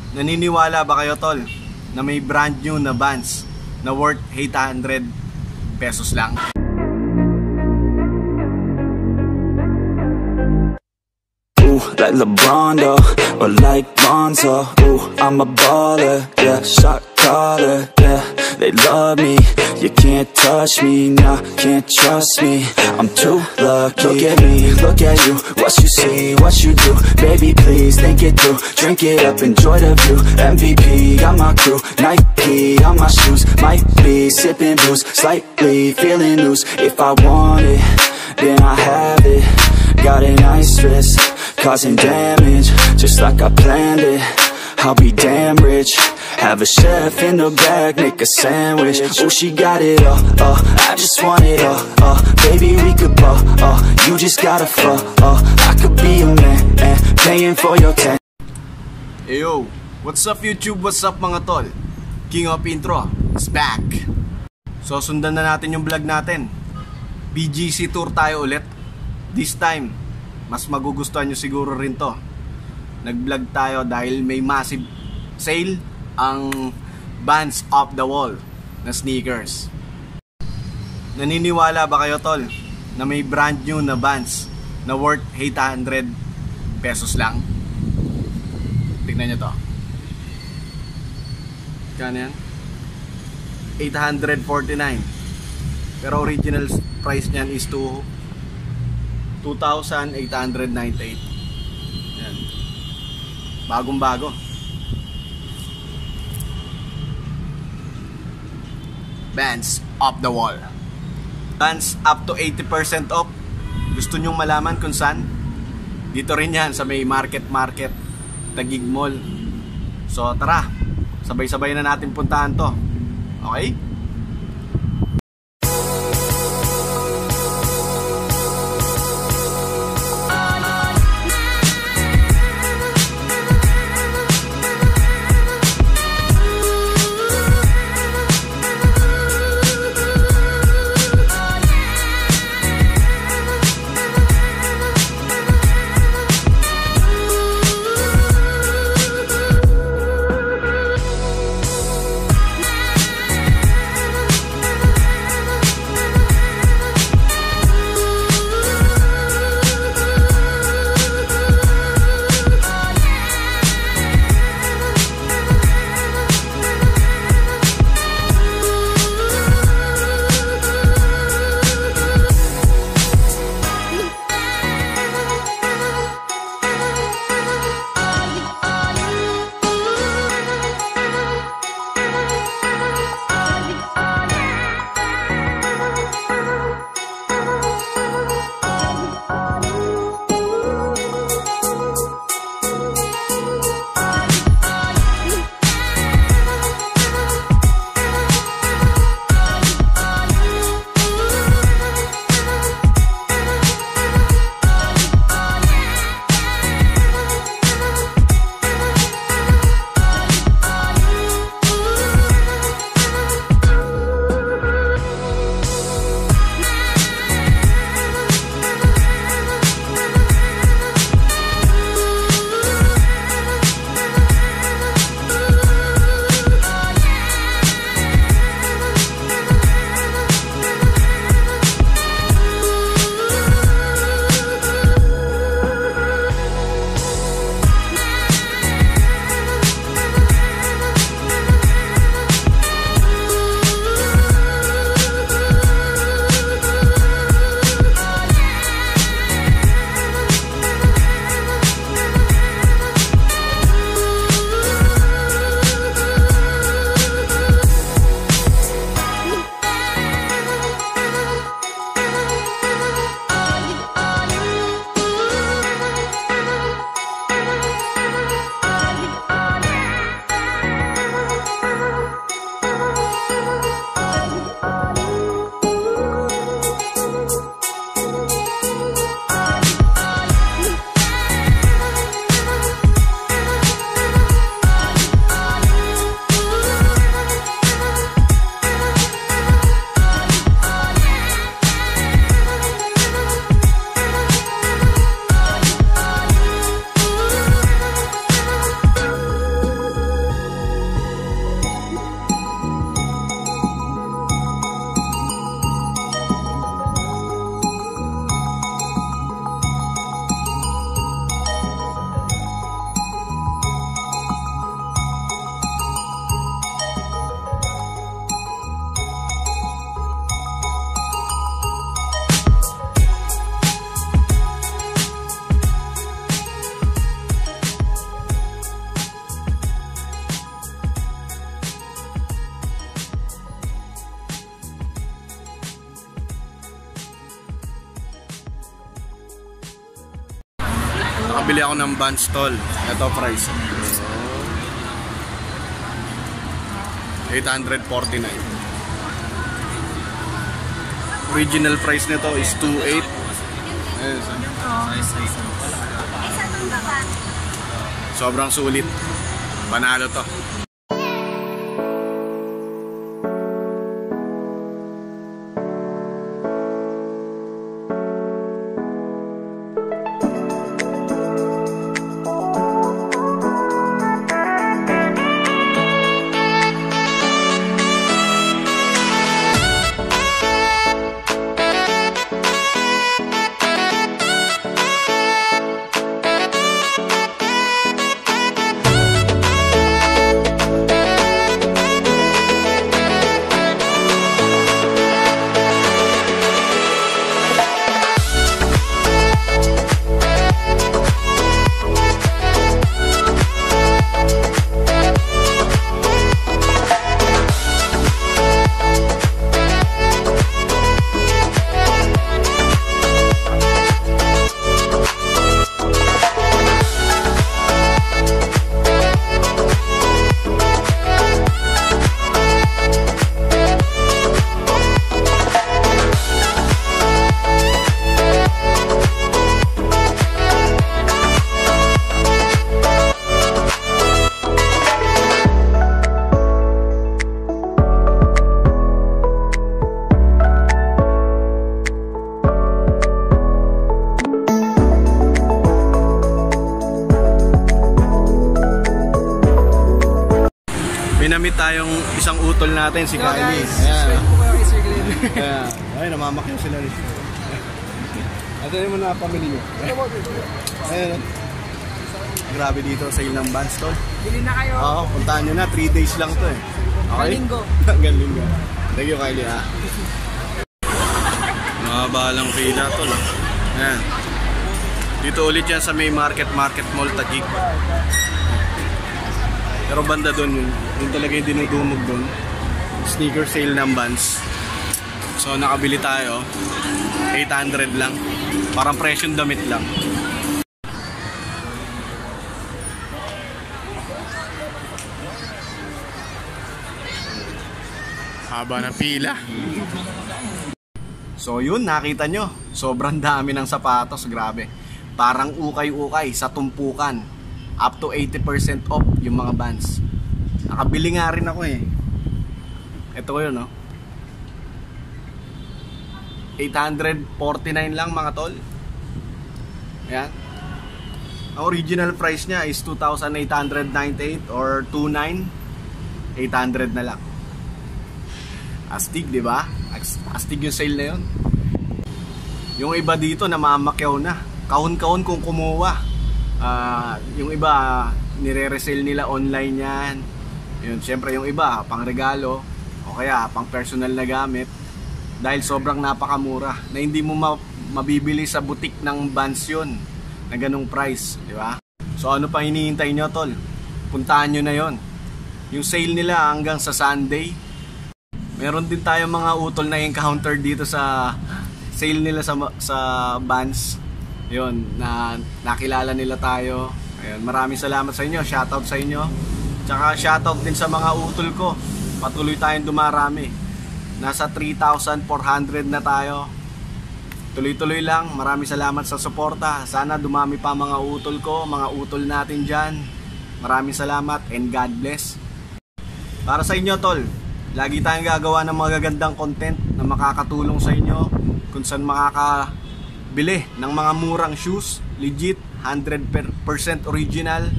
Naniniwala ba kayo tol na may brand new na Vans na worth 800 pesos lang? Ooh, like LeBron though, or like Lonzo. Ooh, I'm a baller, yeah, shot caller, yeah. They love me, you can't touch me, nah, can't trust me. I'm too lucky. Look at me, look at you, what you see, what you do. Baby, please think it through, drink it up, enjoy the view. MVP on my crew, Nike on my shoes. Might be sipping booze, slightly feeling loose. If I want it, then I have it. Got an ice wrist, causing damage, just like I planned it. I'll be damn rich. Have a chef in the back, make a sandwich. Oh, she got it all, I just want it all, baby, we could ball, you just gotta fall, I could be a man, paying for your tent. Hey yo, what's up YouTube, what's up mga tol? King of Intro is back. So sundan na natin yung vlog natin. BGC tour tayo ulit. This time, mas magugustuhan nyo siguro rin to. Nag-vlog tayo dahil may massive sale ang Vans Off The Wall na sneakers. Naniniwala ba kayo tol na may brand new na Vans na worth 800 pesos lang? Tignan nyo to. Kano yan? 849. Pero original price niyan is 2,898. Yan. Bagong bago. Vans Off The Wall. Vans up to 80% off. Gusto nyong malaman kung saan? Dito rin yan sa may market Taguig Mall. So tara, sabay-sabay na natin puntahan to. Okay? Bibili ako ng Vans tol. Ito price. 849. Original price nito is 28. Ayun. Sobrang sulit. Panalo to. Minamit tayong isang utol natin, si Kylie. Ayan. Ay, namamakyaw sila rin. Ito yung mga pamilya nyo. Ayan. Grabe dito sa ilang Vans tol. Bili na kayo. Oo, puntahan nyo na. 3 days lang to eh. Okay? Linggo. Hanggang linggo. Thank you Kylie ha. Mahabalang pila tol. Ayan. Dito ulit yan sa May Market Mall Taguig. Pero banda doon yun talaga yung dinudumog doon. Sneaker sale ng Vans. So nakabili tayo 800 lang. Parang presyong damit lang. Haba ng pila. So yun, nakita nyo. Sobrang dami ng sapatos, grabe. Parang ukay-ukay sa tumpukan. Up to 80% off yung mga Vans. Nakabili nga rin ako eh. Ito ko yun, no? 849 lang mga tol. Ayan. Ang original price niya is 2,898 or 29. 800 na lang. Astig, di ba? Astig yung sale na yun. Yung iba dito namamakyaw na. Kahon-kahon kung kumuha. Yung iba nire-resell nila online yan. Yun, syempre yung iba pang regalo o kaya pang personal na gamit dahil sobrang napakamura na hindi mo mabibili sa butik ng Vans yun na ganung price, di ba? So ano pa hinihintay nyo tol? Puntahan nyo na yon. Yung sale nila hanggang sa Sunday. Meron din tayong mga utol na encounter dito sa sale nila sa Vans. Yun, na nakilala nila tayo. Ayun, maraming salamat sa inyo. Shoutout sa inyo. Tsaka shoutout din sa mga utol ko. Patuloy tayong dumarami. Nasa 3,400 na tayo. Tuloy-tuloy lang. Maraming salamat sa suporta. Sana dumami pa mga utol ko, mga utol natin dyan. Maraming salamat and God bless. Para sa inyo tol, lagi tayong gagawa ng magagandang content na makakatulong sa inyo kung saan makakabili ng mga murang shoes, legit, 100% original,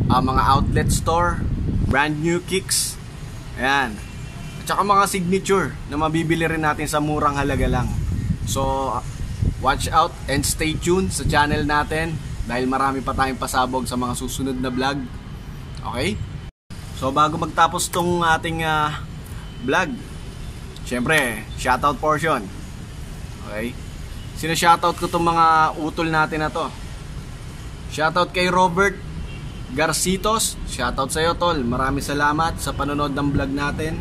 mga outlet store, brand new kicks, ayan, at saka mga signature na mabibili rin natin sa murang halaga lang. So watch out and stay tuned sa channel natin dahil marami pa tayong pasabog sa mga susunod na vlog. Okay? So bago magtapos tong ating vlog, syempre shoutout portion. Okay? Sino-shoutout ko tong mga utol natin na to. Shoutout kay Robert Garcitos. Shoutout sa iyo tol. Maraming salamat sa panonood ng vlog natin.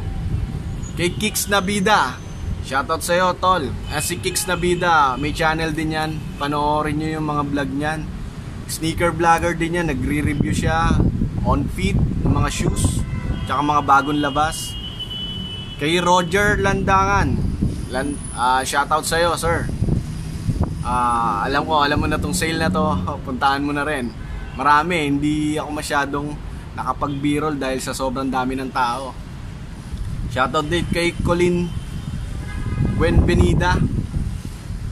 Kay Kicks Nabida. Shoutout sa iyo tol. Si Kicks Nabida, may channel din yan. Panoorin nyo yung mga vlog nyan. Sneaker vlogger din yan. Nagre-review siya on feet ng mga shoes tsaka mga bagong labas. Kay Roger Landangan, shoutout sa'yo, sir. Alam mo na tong sale na to. Puntahan mo na rin. Marami, hindi ako masyadong nakapag-b-roll dahil sa sobrang dami ng tao. Shoutout din kay Colin Buenvenida.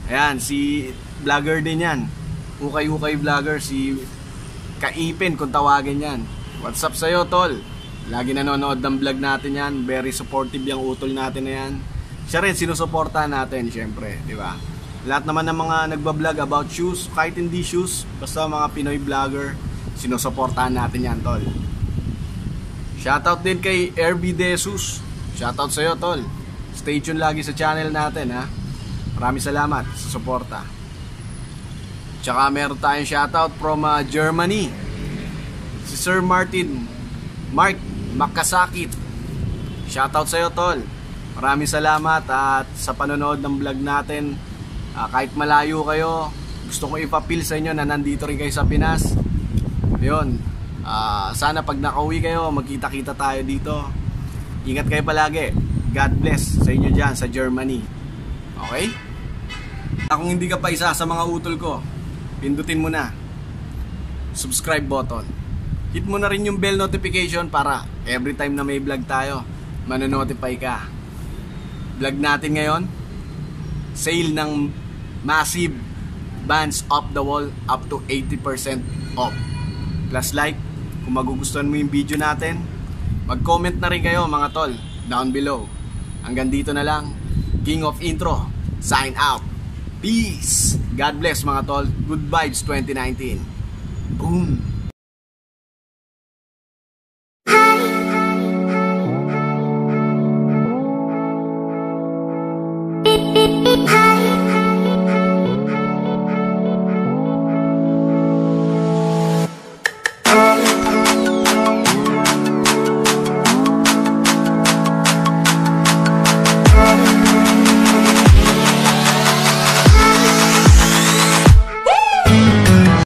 Ayan, si vlogger din yan. Ukay vlogger, si Kaipin kung tawagin yan. What's up sa'yo, tol? Lagi nanonood ng vlog natin yan. Very supportive yung utol natin na yan. Siya rin sinusuportahan natin, syempre, di ba? Lahat naman ng mga nagbablog about shoes, kahit hindi shoes, basta mga Pinoy vlogger, sinusuportahan natin yan, tol. Shoutout din kay RB Jesus. Shoutout sa'yo, tol. Stay tuned lagi sa channel natin, ha. Maraming salamat sa suporta. Tsaka meron tayong shoutout from Germany. Si Sir Mark Makasakit. Shoutout sa'yo, tol. Maraming salamat at sa panonood ng vlog natin. Kahit malayo kayo, gusto ko ipapil sa inyo na nandito rin kayo sa Pinas. Yun. Sana pag nakauwi kayo, magkita-kita tayo dito. Ingat kayo palagi. God bless sa inyo dyan sa Germany. Okay? Kung hindi ka pa isa sa mga utol ko, pindutin mo na subscribe button. Hit mo na rin yung bell notification para every time na may vlog tayo, manonotify ka. Vlog natin ngayon, sale ng massive Vans off the wall up to 80% off. Plus like, kung magugustuhan mo yung video natin, mag-comment na rin kayo mga tol down below. Hanggang dito na lang. King of Intro, sign out. Peace. God bless mga tol. Good vibes 2019. Boom.